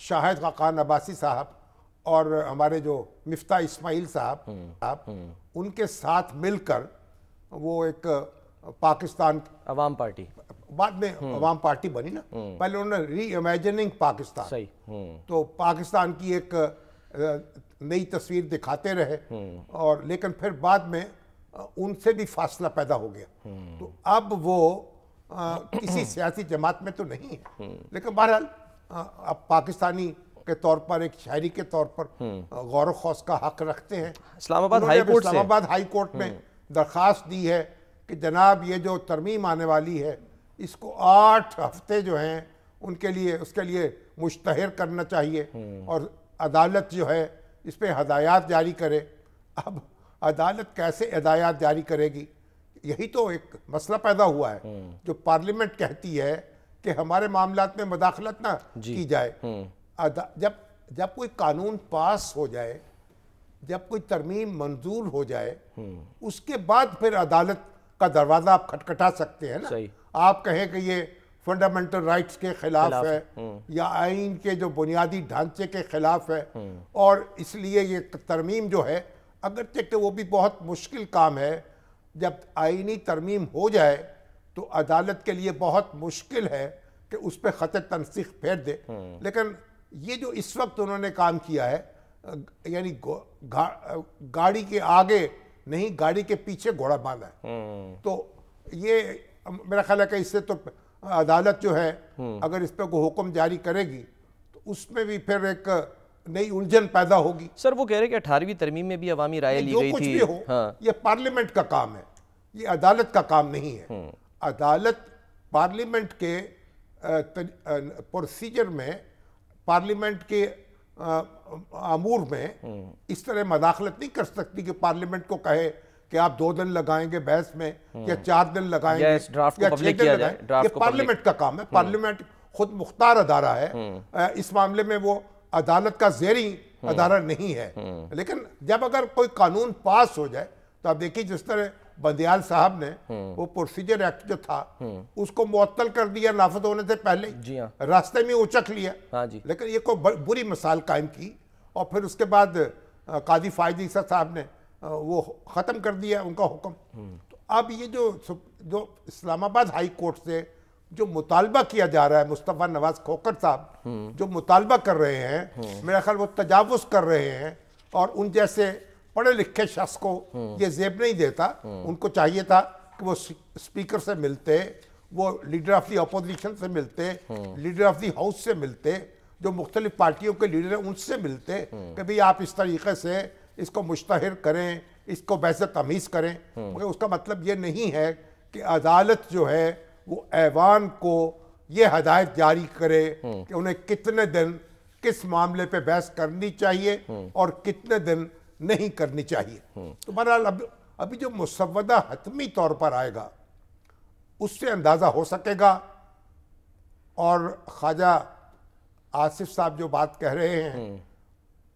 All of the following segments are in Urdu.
شاہد خاقان عباسی صاحب اور ہمارے جو مفتاح اسماعیل صاحب ان کے ساتھ مل کر وہ ایک پاکستان عوام پارٹی بعد میں عوام پارٹی بنی نا، پہلے انہوں نے ری امیجننگ پاکستان، صحیح، تو پاکستان کی ایک نئی تصویر دکھاتے رہے، اور لیکن پھر بعد میں ان سے بھی فاصلہ پیدا ہو گیا، تو اب وہ کسی سیاسی جماعت میں تو نہیں ہے، لیکن بہرحال اب پاکستانی کے طور پر ایک شہری کے طور پر غور و خوض کا حق رکھتے ہیں۔ اسلام آباد ہائی کورٹ سے اسلام آباد ہائی کورٹ میں درخواست دی ہے کہ جناب یہ جو ترمیم آنے والی ہے اس کو 8 ہفتے جو ہیں ان کے لیے اس کے لیے مشتہر کرنا چاہیے، اور عدالت جو ہے اس پہ ہدایات جاری کرے۔ اب عدالت کیسے ہدایات جاری کرے گی؟ یہی تو ایک مسئلہ پیدا ہوا ہے، جو پارلیمنٹ کہتی ہے کہ ہمارے معاملات میں مداخلت نہ کی جائے۔ جب کوئی قانون پاس ہو جائے، جب کوئی ترمیم منظور ہو جائے، اس کے بعد پھر عدالت کا دروازہ آپ کھٹکھٹا سکتے ہیں نا۔ آپ کہیں کہ یہ فنڈامنٹل رائٹس کے خلاف ہے یا آئین کے جو بنیادی ڈھانچے کے خلاف ہے، اور اس لیے یہ ترمیم جو ہے، اگرچہ کہ وہ بھی بہت مشکل کام ہے، جب آئینی ترمیم ہو جائے تو عدالت کے لیے بہت مشکل ہے کہ اس پہ خط تنسیخ پھیر دے، لیکن یہ جو اس وقت انہوں نے کام کیا ہے، یعنی گاڑی کے آگے نہیں گاڑی کے پیچھے گھوڑا باندھا ہے، تو یہ میرا خیال ہے کہ اس سے تو عدالت جو ہے اگر اس پہ کوئی حکم جاری کرے گی تو اس میں بھی پھر ایک نئی الجھن پیدا ہوگی۔ سر وہ کہہ رہے کہ 18ویں ترمیم میں بھی عوامی رائے لی گئی تھی۔ جو کچھ بھی ہو یہ پارلیمنٹ کا کام ہے، یہ عدالت کا کام نہیں ہے۔ عدالت پارلیمنٹ کے پروسیجر میں، پارلیمنٹ کے امور میں اس طرح مداخلت نہیں کر سکتی کہ پارلیمنٹ کو کہے کہ آپ 2 دن لگائیں گے بحث میں یا 4 دن لگائیں گے یا 6 دن لگائیں گے۔ یہ پارلیمنٹ کا کام ہے، پارلیمنٹ خود مختار ادارہ ہے، اس معاملے میں وہ عدالت کا زیریں ادارہ نہیں ہے۔ لیکن جب اگر کوئی قانون پاس ہو جائے تو آپ دیکھیں جس طرح بندیال صاحب نے وہ پروسیجر ایکٹ جو تھا اس کو معطل کر دیا نافذ ہونے سے پہلے، راستے میں اچک لیا، لیکن یہ کوئی بری مثال قائم کی، اور پھر اس کے بعد قاضی فائز عیسیٰ صاحب نے وہ ختم کر دیا ان کا حکم۔ تو اب یہ جو اسلام آباد ہائی کورٹ سے جو مطالبہ کیا جا رہا ہے، مصطفیٰ نواز کھوکھر صاحب جو مطالبہ کر رہے ہیں، میرا خیال وہ تجاوز کر رہے ہیں، اور ان جیسے پڑھے لکھے شخص کو یہ زیب نہیں دیتا۔ ان کو چاہیے تھا کہ وہ اسپیکر سے ملتے، وہ لیڈر آف دی اپوزیشن سے ملتے، لیڈر آف دی ہاؤس سے ملتے، جو مختلف پارٹیوں کے لیڈر ہیں ان سے ملتے کہ بھئی آپ اس طریقے سے اس کو مشتہر کریں، اس کو بحث تمیز کریں۔ مگر اس کا مطلب یہ نہیں ہے کہ عدالت جو ہے وہ ایوان کو یہ ہدایت جاری کرے کہ انہیں کتنے دن کس معاملے پہ بحث کرنی چاہیے اور کتنے دن نہیں کرنی چاہیے۔ تو بہرحال ابھی جو مسودہ حتمی طور پر آئے گا اس سے اندازہ ہو سکے گا، اور خواجہ آصف صاحب جو بات کہہ رہے ہیں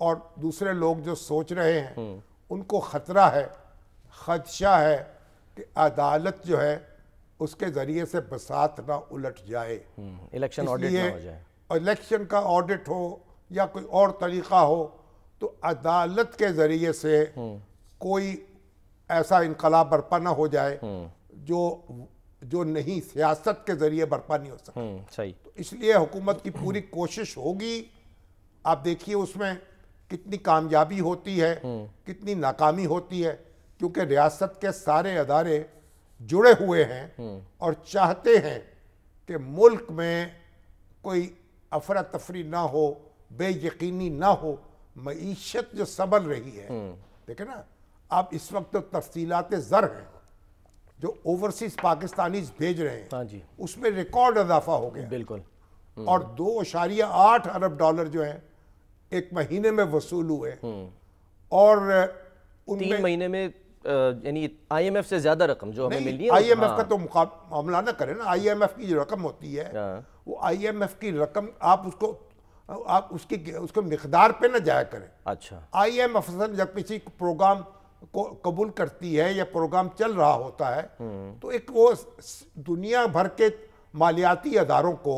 اور دوسرے لوگ جو سوچ رہے ہیں ان کو خطرہ ہے، خدشہ ہے کہ عدالت جو ہے اس کے ذریعے سے بساط نہ الٹ جائے، الیکشن آڈٹ نہ ہو جائے، الیکشن کا آڈٹ ہو یا کوئی اور طریقہ ہو، تو عدالت کے ذریعے سے کوئی ایسا انقلاب برپا نہ ہو جائے جو نہیں سیاست کے ذریعے برپا نہیں ہو سکتا۔ صحیح۔ تو اس لیے حکومت کی پوری کوشش ہوگی، آپ دیکھیے اس میں کتنی کامیابی ہوتی ہے، کتنی ناکامی ہوتی ہے، کیونکہ ریاست کے سارے ادارے جڑے ہوئے ہیں اور چاہتے ہیں کہ ملک میں کوئی افراتفری نہ ہو، بے یقینی نہ ہو، معیشت جو سنبھل رہی ہے۔ دیکھیں نا، اب اس وقت تو تفصیلات زر ہیں جو اوورسیز پاکستانیز بھیج رہے ہیں، اس میں ریکارڈ اضافہ ہو گیا، بالکل، اور 2.8 ارب ڈالر جو ہیں ایک مہینے میں وصول ہوئے، اور ان 3 مہینے میں یعنی آئی ایم ایف سے زیادہ رقم جو ہمیں ملنی ہے۔ آئی ایم ایف کا تو معاملہ نہ کریں نا، آئی ایم ایف کی جو رقم ہوتی ہے وہ آئی ایم ایف کی رقم آپ اس کو مقدار پہ نہ جایا کریں۔ اچھا، آئی ایم ایف جب کسی پروگرام کو قبول کرتی ہے یا پروگرام چل رہا ہوتا ہے تو ایک وہ دنیا بھر کے مالیاتی اداروں کو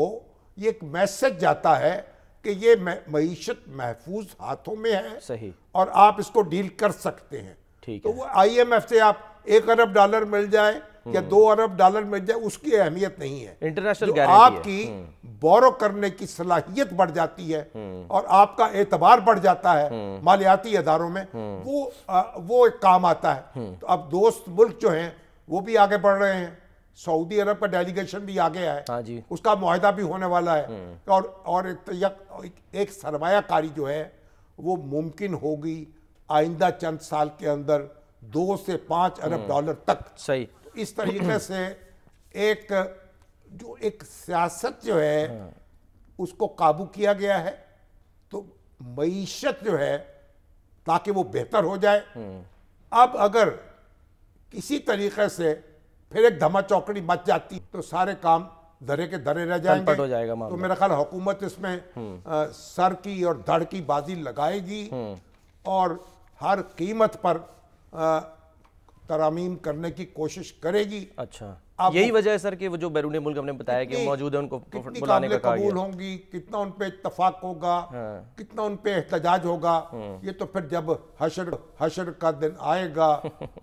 یہ ایک میسج جاتا ہے کہ یہ معیشت محفوظ ہاتھوں میں ہے صحیح، اور آپ اس کو ڈیل کر سکتے ہیں. ٹھیک تو ہے. وہ آئی ایم ایف سے آپ $1 ارب مل جائے یا $2 ارب مل جائے اس کی اہمیت نہیں ہے. انٹرنیشنل جو گارنٹی آپ کی بورو کرنے کی صلاحیت بڑھ جاتی ہے اور آپ کا اعتبار بڑھ جاتا ہے مالیاتی اداروں میں, وہ ایک کام آتا ہے. تو اب دوست ملک جو ہیں وہ بھی آگے بڑھ رہے ہیں. سعودی عرب کا ڈیلیگیشن بھی آگے ہے, اس کا معاہدہ بھی ہونے والا ہے, اور ایک سرمایہ کاری جو ہے وہ ممکن ہوگی آئندہ چند سال کے اندر $2 سے $5 ارب تک. صحیح. اس طریقے سے ایک سیاست جو ہے اس کو قابو کیا گیا ہے, تو معیشت جو ہے تاکہ وہ بہتر ہو جائے. اب اگر کسی طریقے سے پھر ایک دھما چوکڑی مچ جاتی تو سارے کام دھرے کے دھرے رہ جائیں گے. تو میرا خیال حکومت اس میں سر کی اور دھڑ کی بازی لگائے گی اور ہر قیمت پر ترامیم کرنے کی کوشش کرے گی. اچھا, یہی وجہ ہے سر کہ وہ جو بیرون ملک ہم نے بتایا کہ موجود ہے ان کو بلانے کا کہا گیا. قبول ہوں گی, کتنا ان پہ اتفاق ہوگا, کتنا ان پہ احتجاج ہوگا, یہ تو پھر جب حشر کا دن آئے گا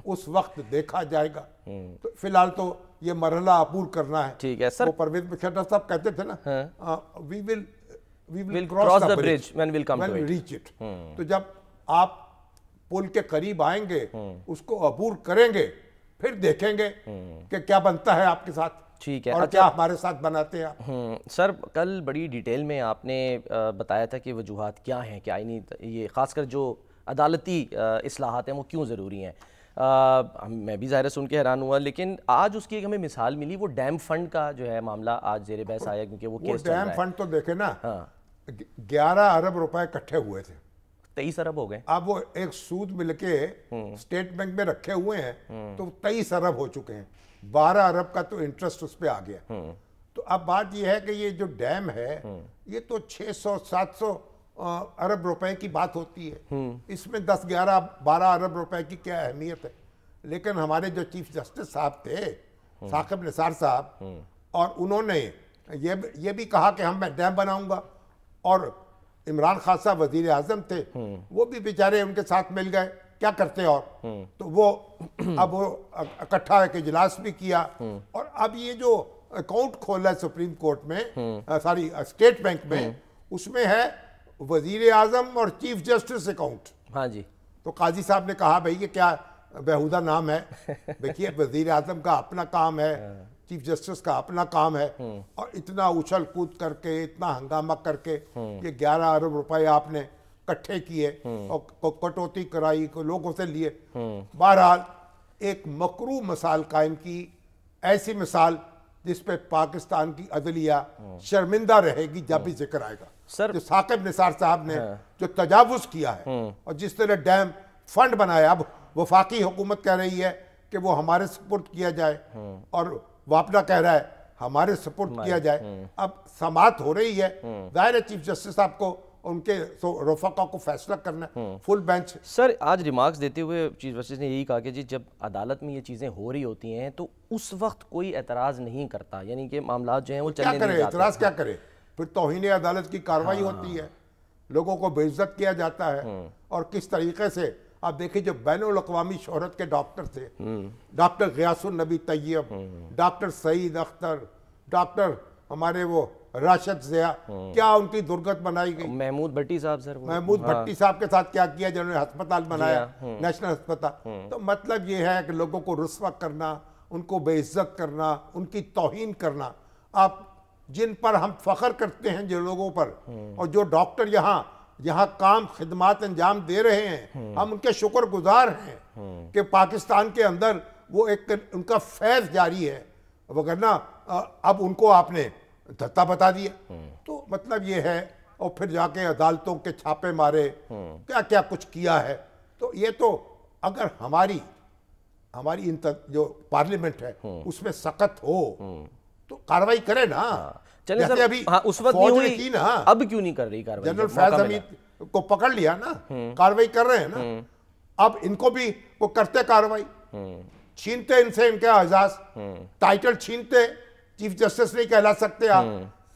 اس وقت دیکھا جائے گا. تو فی الحال تو یہ مرحلہ عبور کرنا ہے. ٹھیک ہے سر. وہ پرویز مشرف صاحب کہتے تھے نا, we will cross the bridge when we'll come to it. reach it. تو جب آپ پل کے قریب آئیں گے, اس کو عبور کریں گے, پھر دیکھیں گے کہ کیا بنتا ہے آپ کے ساتھ. ٹھیک ہے. اور کیا ہمارے ساتھ بناتے ہیں. سر کل بڑی ڈیٹیل میں آپ نے بتایا تھا کہ وجوہات کیا ہیں کہ آئینی یہ خاص کر جو عدالتی اصلاحات ہیں وہ کیوں ضروری ہیں. میں بھی ظاہر سن کے حیران ہوا, لیکن آج اس کی ایک ہمیں مثال ملی, وہ ڈیم فنڈ کا جو ہے معاملہ آج زیر بحث آیا کیونکہ وہ کیس چل رہا ہے. ڈیم فنڈ تو دیکھیں نا, 11 ارب روپے اکٹھے ہوئے تھے, 23 ارب ہو گئے. اب وہ ایک سود مل کے اسٹیٹ بینک میں رکھے ہوئے ہیں تو 23 ارب ہو چکے ہیں. 12 ارب کا تو انٹرسٹ اس پہ آ گیا. تو اب بات یہ ہے کہ یہ جو ڈیم ہے یہ تو 600-700 ارب روپے کی بات ہوتی ہے, اس میں 10-11-12 ارب روپے کی کیا اہمیت ہے. لیکن ہمارے جو چیف جسٹس صاحب تھے ثاقب نثار صاحب, اور انہوں نے یہ بھی کہا کہ میں ڈیم بناؤں گا, اور عمران خان صاحب وزیر اعظم تھے, وہ بھی بیچارے ان کے ساتھ مل گئے, کیا کرتے. اور تو وہ اب وہ اکٹھا ایک اجلاس بھی کیا, اور اب یہ جو اکاؤنٹ کھولا ہے سپریم کورٹ میں, ساری اسٹیٹ بینک میں, اس میں ہے وزیر اعظم اور چیف جسٹس اکاؤنٹ. ہاں جی. تو قاضی صاحب نے کہا بھائی یہ کیا بیہودہ نام ہے. دیکھیے وزیر اعظم کا اپنا کام ہے, چیف جسٹس کا اپنا کام ہے, اور اتنا اچھل کود کر کے, اتنا ہنگامہ کر کے یہ 11 ارب روپے آپ نے کٹھے کیے اور کٹوتی کرائی کو لوگوں سے لیے. بہرحال ایک مکروہ مثال قائم کی, ایسی مثال جس پہ پاکستان کی عدلیہ شرمندہ رہے گی جب بھی ذکر آئے گا. جو ثاقب نثار صاحب نے جو تجاوز کیا ہے اور جس طرح ڈیم فنڈ بنایا, اب وفاقی حکومت کہہ رہی ہے کہ وہ ہمارے سپورٹ کیا جائے, اور واپڈا کہہ رہا ہے ہمارے سپورٹ کیا جائے. اب سماعت ہو رہی ہے, ظاہر ہے چیف جسٹس صاحب کو ان کے رفقا کو فیصلہ کرنا ہے, فل بینچ. سر آج ریمارکس دیتے ہوئے چیف جسٹس نے یہی کہا کہ جی جب عدالت میں یہ چیزیں ہو رہی ہوتی ہیں تو اس وقت کوئی اعتراض نہیں کرتا, یعنی کہ معاملات جو ہیں وہ چلنے نہیں جاتے. اعتراض کیا کرے, پھر توہین عدالت کی کارروائی ہوتی ہے, لوگوں کو بے عزت کیا جاتا ہے. اور کس طریقے سے آپ دیکھیں جو بین الاقوامی شہرت کے ڈاکٹر تھے, ڈاکٹر غیاث النبی طیب, ڈاکٹر سعید اختر, ڈاکٹر ہمارے وہ راشد ضیاء, کیا ان کی درگت بنائی گئی. محمود بھٹی صاحب, سر محمود بھٹی صاحب کے ساتھ کیا کیا جنہوں نے ہسپتال بنایا, نیشنل ہسپتال. تو مطلب یہ ہے کہ لوگوں کو رسوا کرنا, ان کو بے عزت کرنا, ان کی توہین کرنا. آپ جن پر ہم فخر کرتے ہیں جو لوگوں پر, اور جو ڈاکٹر یہاں کام خدمات انجام دے رہے ہیں, ہم ان کے شکر گزار ہیں کہ پاکستان کے اندر وہ ایک ان کا فیض جاری ہے, وگرنہ اب ان کو آپ نے دھتا بتا دیا. تو مطلب یہ ہے, اور پھر جا کے عدالتوں کے چھاپے مارے, کیا کیا کچھ کیا ہے. تو یہ تو اگر ہماری جو پارلیمنٹ ہے اس میں سخت ہو تو کاروائی کرے نا. چلیں سر, اس وقت نہیں ہوئی, اب کیوں نہیں کر رہی کاروائی. جنرل فیض حمید کو پکڑ لیا نا, کاروائی کر رہے ہیں نا, اب ان کو بھی وہ کرتے کاروائی, چھینتے ان سے ان کے اعزاز, ٹائٹل چھینتے, چیف جسٹس نہیں کہلا سکتے آپ,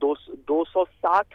260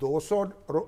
200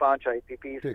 5 IPPs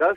10,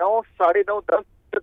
9, 9.5, 10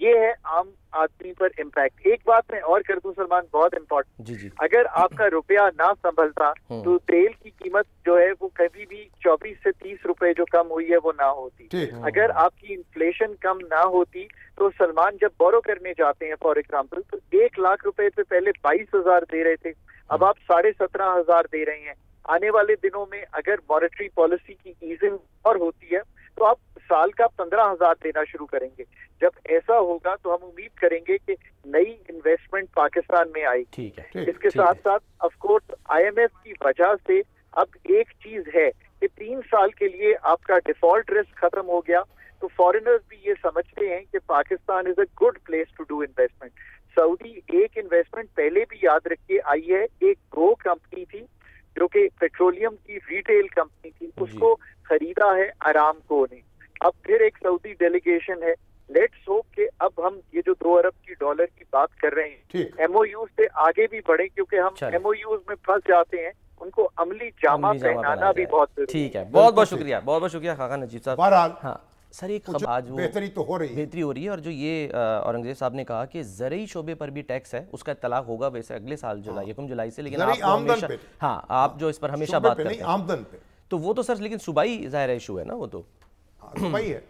یہ ہے عام آدمی پر امپیکٹ. ایک بات میں اور کر دوں سلمان، بہت امپورٹنٹ. جی جی. اگر آپ کا روپیہ نہ سنبھلتا تو تیل کی قیمت جو ہے وہ کبھی بھی 24 سے 30 روپے جو کم ہوئی ہے وہ نہ ہوتی. اگر آپ کی انفلیشن کم نہ ہوتی تو سلمان جب بورو کرنے جاتے ہیں فار ایگزامپل تو 1 لاکھ روپے سے پہلے 22,000 دے رہے تھے، اب آپ 17,500 دے رہے ہیں. آنے والے دنوں میں اگر مانیٹری پالیسی کی ایزنگ اور ہوتی ہے تو آپ سال کا 15,000 دینا شروع کریں گے. جب ایسا ہوگا تو ہم امید کریں گے کہ نئی انویسٹمنٹ پاکستان میں آئے گی. اس کے ساتھ ساتھ of course I M F کی وجہ سے اب ایک چیز ہے کہ 3 سال کے لیے آپ کا ڈیفالٹ رسک ختم ہو گیا تو فارینرز بھی یہ سمجھتے ہیں کہ Pakistan is a good place to do investment. Saudi ایک انویسٹمنٹ پہلے بھی یاد رکھیے آئی ہے، ایک گو کمپنی تھی جو کہ پیٹرولیم کی ریٹیل کمپنی تھی، اس کو خریدا ہے آرامکو نے. اب پھر ایک سعودی ڈیلیگیشن ہے. لیٹس ہوپ کہ اب ہم یہ جو $2 ارب کی بات کر رہے ہیں ایم او یوز سے آگے بھی بڑھیں، کیونکہ ہم ایم او یوز میں پھنس جاتے ہیں، ان کو عملی جامہ پہنانا بھی بہت ضروری ہے. ٹھیک ہے، بہت بہت شکریہ، بہت بہت شکریہ خاقان نجیب صاحب. بہرحال ہاں سر، ایک آج وہ بہتری تو ہو رہی ہے اور جو یہ اورنگزیب صاحب نے کہا کہ زرعی شعبے پر بھی ٹیکس ہے، اس کا اطلاق ہوگا ویسے اگلے سال جولائی 1 جولائی سے، لیکن آپ ہمیشہ آپ جو اس پر ہمیشہ بات کرتے ہیں آمدن پہ، تو وہ تو سر لیکن صوبائی ظاہر ایشو ہے نا، وہ تو صوبائی ہے،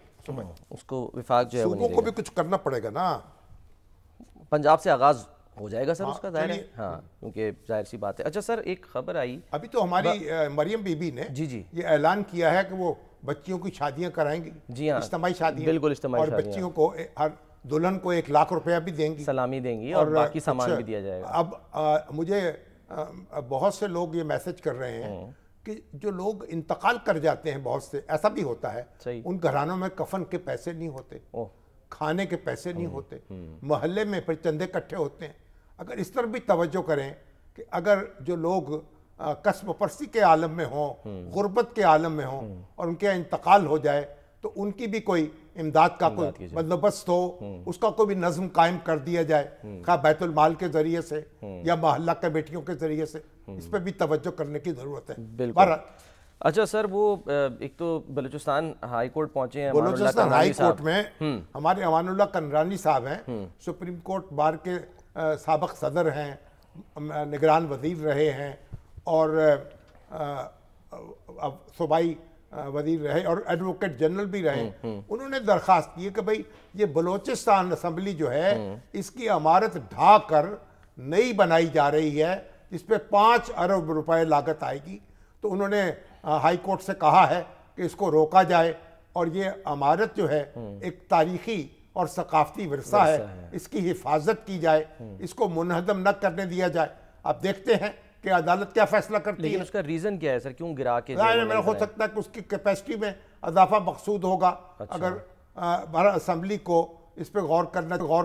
اس کو وفاق جو ہے صوبوں کو بھی کچھ کرنا پڑے گا نا. پنجاب سے آغاز ہو جائے گا سر اس کا، ظاہر ہے ہاں، کیونکہ ظاہر سی بات ہے. اچھا سر، ایک خبر آئی ابھی تو ہماری مریم بی بی نے یہ اعلان کیا ہے کہ وہ بچیوں کی شادیاں کرائیں گی. جی ہاں، اجتماعی شادیاں، بالکل اجتماعی اور بچیوں کو ہر دلہن کو 1 لاکھ روپیہ بھی دیں گی، سلامی دیں گی اور باقی سامان بھی دیا جائے گا. اب مجھے بہت سے لوگ یہ میسج کر رہے ہیں کہ جو لوگ انتقال کر جاتے ہیں، بہت سے ایسا بھی ہوتا ہے، ان گھرانوں میں کفن کے پیسے نہیں ہوتے، کھانے کے پیسے نہیں ہوتے، محلے میں پھر چندے اکٹھے ہوتے ہیں. اگر اس طرف بھی توجہ کریں کہ اگر جو لوگ کسب پرستی کے عالم میں ہوں، غربت کے عالم میں ہوں اور ان کے انتقال ہو جائے تو ان کی بھی کوئی امداد کا کوئی بندوبست ہو، اس کا کوئی بھی نظم قائم کر دیا جائے، خواہ بیت المال کے ذریعے سے یا محلہ کمیٹیوں کے ذریعے سے. اس پہ بھی توجہ کرنے کی ضرورت ہے. بالکل. اچھا سر، وہ ایک تو بلوچستان ہائی کورٹ پہنچے ہیں، بلوچستان ہائی کورٹ میں ہمارے امان اللہ کنرانی صاحب ہیں، سپریم کورٹ بار کے سابق صدر ہیں، نگران وزیر رہے ہیں اور صوبائی وزیر رہے اور ایڈوکیٹ جنرل بھی رہے. انہوں نے درخواست کی کہ بھئی یہ بلوچستان اسمبلی جو ہے اس کی عمارت ڈھا کر نئی بنائی جا رہی ہے، اس پہ 5 ارب روپے لاگت آئے گی. تو انہوں نے ہائی کورٹ سے کہا ہے کہ اس کو روکا جائے اور یہ عمارت جو ہے ایک تاریخی اور ثقافتی ورثہ ہے، اس کی حفاظت کی جائے، اس کو منہدم نہ کرنے دیا جائے. آپ دیکھتے ہیں کہ عدالت کیا فیصلہ کرتی ہے. لیکن اس کا ریزن کیا ہے سر، کیوں گرا کے؟ میرا ہو سکتا ہے کہ اس کی کیپیسٹی میں اضافہ مقصود ہوگا. اگر اسمبلی کو اس پہ غور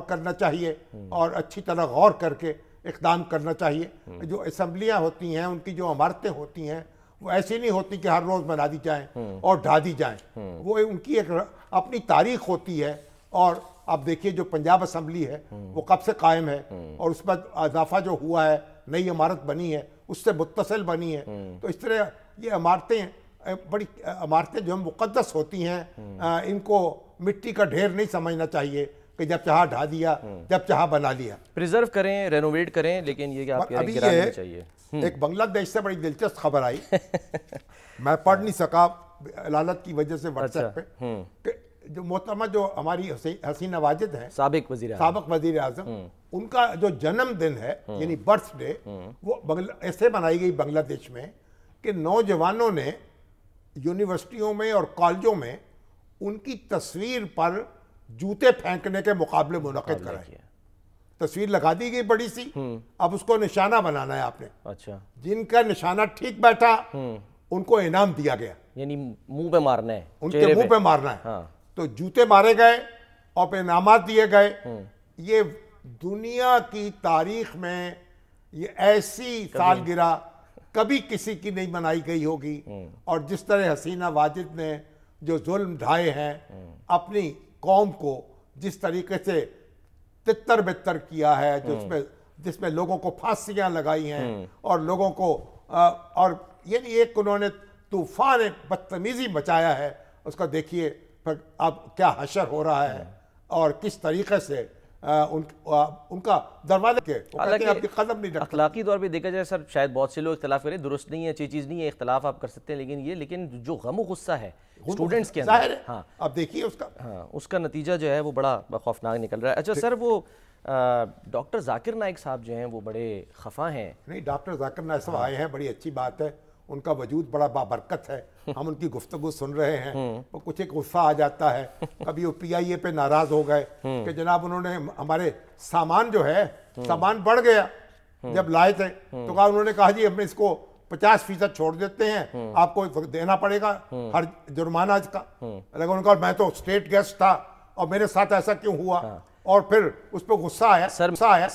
کرنا چاہیے اور اچھی طرح غور کر کے اقدام کرنا چاہیے. جو اسمبلیاں ہوتی ہیں، ان کی جو عمارتیں ہوتی ہیں وہ ایسی نہیں ہوتی کہ ہر روز بنا دی جائیں اور ڈھا دی جائیں. وہ ان کی ایک اپنی تاریخ ہوتی ہے. اور آپ دیکھیے جو پنجاب اسمبلی ہے وہ کب سے قائم ہے اور اس پر اضافہ جو ہوا ہے، نئی عمارت بنی ہے، اس سے متصل بنی ہے. تو اس طرح یہ عمارتیں جو مقدس ہوتی ہیں، ان کو مٹی کا ڈھیر نہیں سمجھنا چاہیے کہ جب چاہا ڈھا دیا، جب چاہا بنا لیا. پریزرو کریں، رینوویٹ کریں، لیکن یہ کہ آپ کہہ رہے ہیں گرانا نہیں چاہیے. ایک بنگلہ دیش سے بڑی دلچسپ خبر آئی، میں پڑھ نہیں سکا علالت کی وجہ سے واٹس ایپ پہ، کہ جو محترمہ جو ہماری حسینہ واجد ہیں، سابق وزیر اعظم، ان کا جو جنم دن ہے یعنی برتھ ڈے، وہ ایسے منائی گئی بنگلہ دیش میں کہ نوجوانوں نے یونیورسٹیوں میں اور کالجوں میں ان کی تصویر پر جوتے پھینکنے کے مقابلے منعقد کرائے. تصویر لگا دی گئی بڑی سی، اب اس کو نشانہ بنانا ہے آپ نے. اچھا، جن کا نشانہ ٹھیک بیٹھا ان کو انعام دیا گیا، یعنی منہ پہ مارنا ہے، ان کے منہ پہ مارنا ہے. تو جوتے مارے گئے اور پہ انعامات دیے گئے. یہ دنیا کی تاریخ میں یہ ایسی سالگرہ کبھی کسی کی نہیں منائی گئی ہوگی. اور جس طرح حسینہ واجد نے جو ظلم ڈھائے ہیں اپنی قوم کو، جس طریقے سے تتر بتر کیا ہے، جس میں لوگوں کو پھانسیاں لگائی ہیں اور لوگوں کو اور یعنی ایک انہوں نے طوفان بدتمیزی مچایا ہے. اس کا دیکھیے پھر اب کیا حشر ہو رہا ہے. اور کس طریقے سے ان کا دروازے کے اپنی قدم نہیں رکھتے. اخلاقی طور پہ دیکھا جائے سر شاید بہت سے لوگ اختلاف کریں, درست نہیں ہے, اچھی چیز نہیں ہے, اختلاف آپ کر سکتے ہیں, لیکن جو غم و غصہ ہے اسٹوڈنٹس کے اندر, ہاں اب دیکھیے اس کا نتیجہ جو ہے وہ بڑا خوفناک نکل رہا ہے. اچھا سر, وہ ڈاکٹر ذاکر نائک صاحب جو ہیں وہ بڑے خفا ہیں. نہیں, ڈاکٹر ذاکر نائک صاحب آئے ہیں, بڑی اچھی بات ہے, ان کا وجود بڑا بابرکت ہے. ہم ان کی گفتگو سن رہے ہیں, وہ کچھ ایک غصہ آ جاتا ہے. کبھی وہ پی آئی اے پہ ناراض ہو گئے کہ جناب انہوں نے ہمارے سامان جو ہے سامان بڑھ گیا, جب لائے تھے تو کہا, انہوں نے کہا جی ہم اس کو 50% چھوڑ دیتے ہیں, آپ کو دینا پڑے گا ہر جرمانہ اس کا. لیکن انہوں نے کہا میں تو اسٹیٹ گیسٹ تھا اور میرے ساتھ ایسا کیوں ہوا, اور پھر اس پہ غصہ آیا.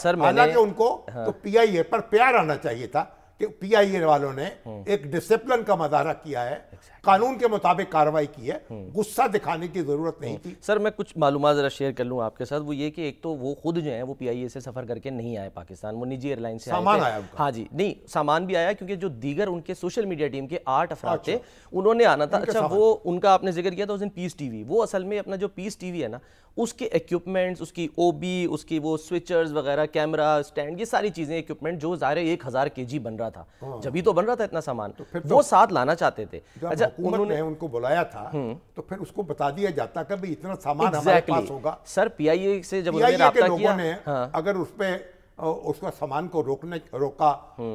حالانکہ ان کو تو پی آئی اے پر پیار آنا چاہیے تھا کہ پی آئی اے والوں نے ایک ڈسپلن کا مظاہرہ کیا ہے, قانون کے مطابق کارروائی کی ہے, غصہ دکھانے کی ضرورت نہیں تھی. سر میں کچھ معلومات ذرا شیئر کر لوں آپ کے ساتھ. وہ یہ کہ ایک تو وہ خود جو ہیں وہ پی آئی اے سے سفر کر کے نہیں آئے پاکستان, وہ نجی ایئر لائن سے سامان آیا. ہاں جی, نہیں سامان بھی آیا کیونکہ جو دیگر ان کے سوشل میڈیا ٹیم کے 8 افراد تھے انہوں نے آنا تھا. اچھا, وہ ان کا آپ نے ذکر کیا تھا اس دن پیس ٹی وی, وہ اصل میں اپنا جو پیس ٹی وی ہے نا اس کے ایکوپمنٹس, اس کی او بی, اس کی وہ سوئچرز وغیرہ, کیمرہ اسٹینڈ, یہ ساری چیزیں ایکوپمنٹ جو ظاہر 1000 kg بن رہا تھا, جبھی تو بن رہا تھا اتنا سامان, وہ ساتھ لانا چاہتے تھے. اچھا, انہوں نے ان کو بلایا تھا تو پھر اس کو بتا دیا جاتا کہ بھئی اتنا سامان ہمارے پاس ہوگا. سر پی آئی اے سے جب انہوں نے رابطہ کیا, اگر اس پہ اس کا سامان کو روکا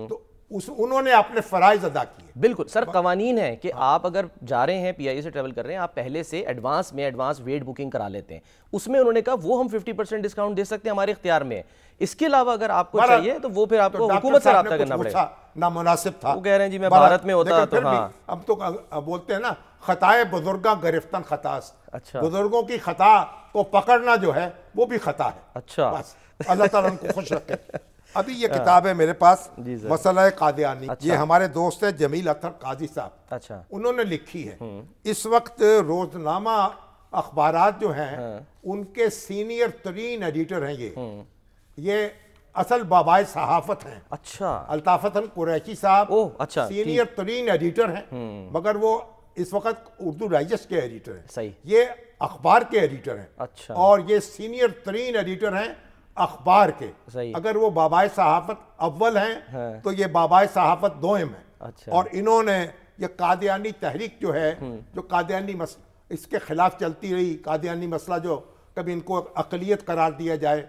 تو انہوں نے اپنے فرائض ادا کیے. بالکل سر, قوانین ہے کہ آپ اگر جا رہے ہیں پی آئی اے سے ٹریول کر رہے ہیں, آپ پہلے سے ایڈوانس ویٹ بکنگ کرا لیتے ہیں. اس میں انہوں نے کہا وہ ہم 50% ڈسکاؤنٹ دے سکتے ہیں, ہمارے اختیار میں ہے. اس کے علاوہ اگر آپ کو چاہیے تو وہ پھر آپ کو حکومت سے رابطہ کرنا پڑے گا. نامناسب تھا, وہ کہہ رہے ہیں جی میں بھارت میں ہوتا تو ہاں. اب تو بولتے ہیں نا خطائے بزرگاں گرفتن خطاست. اچھا, بزرگوں کی خطا کو پکڑنا جو ہے وہ بھی خطا ہے. اچھا, بس اللہ تعالیٰ ان کو خوش رکھے. ابھی یہ کتاب ہے میرے پاس, مسئلہ قادیانی. یہ ہمارے دوست ہیں جمیل اطہر قاضی صاحب, اچھا انہوں نے لکھی ہے. اس وقت روزنامہ اخبارات جو ہیں ان کے سینئر ترین ایڈیٹر ہیں یہ اصل بابائے صحافت ہیں. اچھا, الطاف حسن قریشی صاحب اچھا سینئر ترین ایڈیٹر ہیں, مگر وہ اس وقت اردو ڈائجسٹ کے ایڈیٹر ہیں. صحیح, یہ اخبار کے ایڈیٹر ہیں. اچھا, اور یہ سینئر ترین ایڈیٹر ہیں اخبار کے. اگر وہ بابائے صحافت اول ہیں تو یہ بابائے صحافت دوئم ہیں. اچھا, اور انہوں نے یہ قادیانی تحریک جو ہے, جو قادیانی اس کے خلاف چلتی رہی, قادیانی مسئلہ جو کبھی ان کو اقلیت قرار دیا جائے,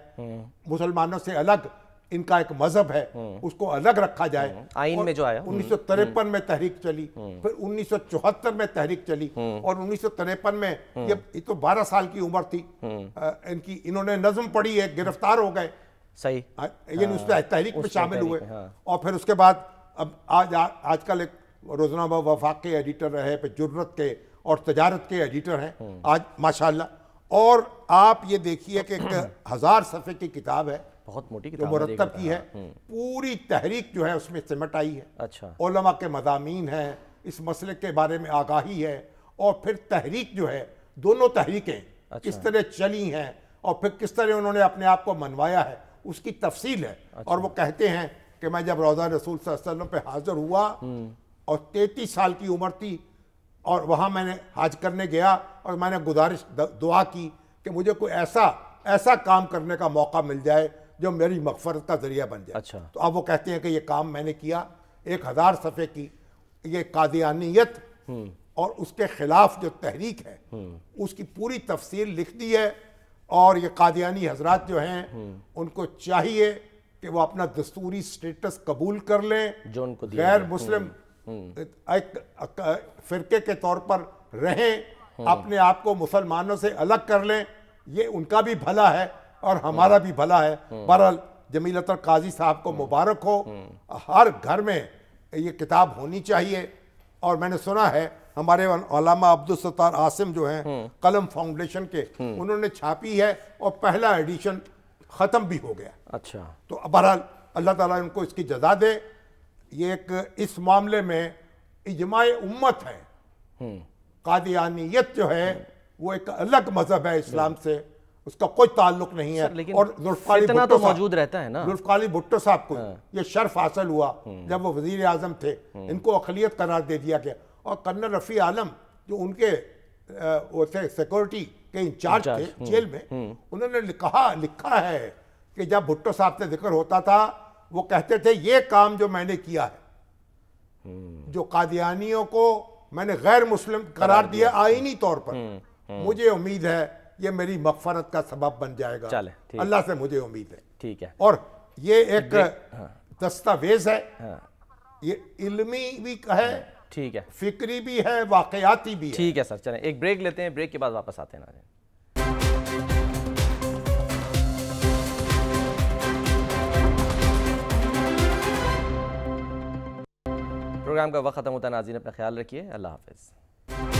مسلمانوں سے الگ ان کا ایک مذہب ہے اس کو الگ رکھا جائے, آئین میں جو آیا 1953 میں تحریک چلی, پھر 1974 میں تحریک چلی, اور 1953 میں یہ تو 12 سال کی عمر تھی ان کی, انہوں نے نظم پڑھی ہے, گرفتار ہو گئے. صحیح, یہ اس تحریک میں شامل ہوئے. اور پھر اس کے بعد اب آج کل ایک روزنامہ وفاق کے ایڈیٹر رہے, پھر جرت کے اور تجارت کے ایڈیٹر ہیں آج ماشاءاللہ. اور آپ یہ دیکھیے کہ ایک 1000 صفحے کی کتاب ہے, بہت موٹی جو مرتب کی ہے, پوری تحریک جو ہے اس میں سمٹ آئی ہے. اچھا, علماء کے مضامین ہیں, اس مسئلے کے بارے میں آگاہی ہے, اور پھر تحریک جو ہے, دونوں تحریکیں کس طرح چلی ہیں اور پھر کس طرح انہوں نے اپنے آپ کو منوایا ہے, اس کی تفصیل ہے. اور وہ کہتے ہیں کہ میں جب روضہ رسول صلی اللہ علیہ وسلم پہ حاضر ہوا اور 33 سال کی عمر تھی, اور وہاں میں نے حج کرنے گیا اور میں نے گزارش دعا کی کہ مجھے کوئی ایسا کام کرنے کا موقع مل جائے جو میری مغفرت کا ذریعہ بن جائے. اچھا, تو اب وہ کہتے ہیں کہ یہ کام میں نے کیا, 1000 صفحے کی یہ قادیانیت اور اس کے خلاف جو تحریک ہے اس کی پوری تفصیل لکھ دی ہے. اور یہ قادیانی حضرات جو ہیں ان کو چاہیے کہ وہ اپنا دستوری سٹیٹس قبول کر لیں, جو ان کو غیر مسلم ایک فرقے کے طور پر رہیں, اپنے آپ کو مسلمانوں سے الگ کر لیں. یہ ان کا بھی بھلا ہے اور ہمارا بھی بھلا ہے. بہرحال جمیل اطہر قاضی صاحب کو مبارک ہو, ہر گھر میں یہ کتاب ہونی چاہیے. اور میں نے سنا ہے ہمارے علامہ عبدالستار عاصم جو ہیں قلم فاؤنڈیشن کے, انہوں نے چھاپی ہے اور پہلا ایڈیشن ختم بھی ہو گیا. اچھا, تو بہرحال اللہ تعالیٰ ان کو اس کی جزا دے. یہ ایک اس معاملے میں اجماع امت ہے. قادیانیت جو ہے وہ ایک الگ مذہب ہے اسلام سے, اس کا کوئی تعلق نہیں ہے. اور فتنہ تو موجود رہتا ہے نا. ذوالفقار بھٹو صاحب کو یہ شرف حاصل ہوا جب وہ وزیر اعظم تھے, ان کو اقلیت قرار دے دیا گیا. اور کرنل رفیع عالم جو ان کے وہ تھے سیکورٹی کے انچارج تھے جیل میں، انہوں نے لکھا ہے کہ جب بھٹو صاحب سے ذکر ہوتا تھا وہ کہتے تھے یہ کام جو میں نے کیا ہے، جو قادیانیوں کو میں نے غیر مسلم قرار دیا آئینی طور پر، مجھے امید ہے یہ میری مغفرت کا سبب بن جائے گا، اللہ سے مجھے امید ہے. ٹھیک ہے. اور یہ ایک دستاویز ہے، یہ علمی بھی ہے، ٹھیک ہے، فکری بھی ہے، واقعاتی بھی ہے. ٹھیک ہے سر، چلیں ایک بریک لیتے ہیں، بریک کے بعد واپس آتے ہیں. ناظرین پروگرام کا وقت ختم ہوتا ہے. ناظرین اپنا خیال رکھیے. اللہ حافظ.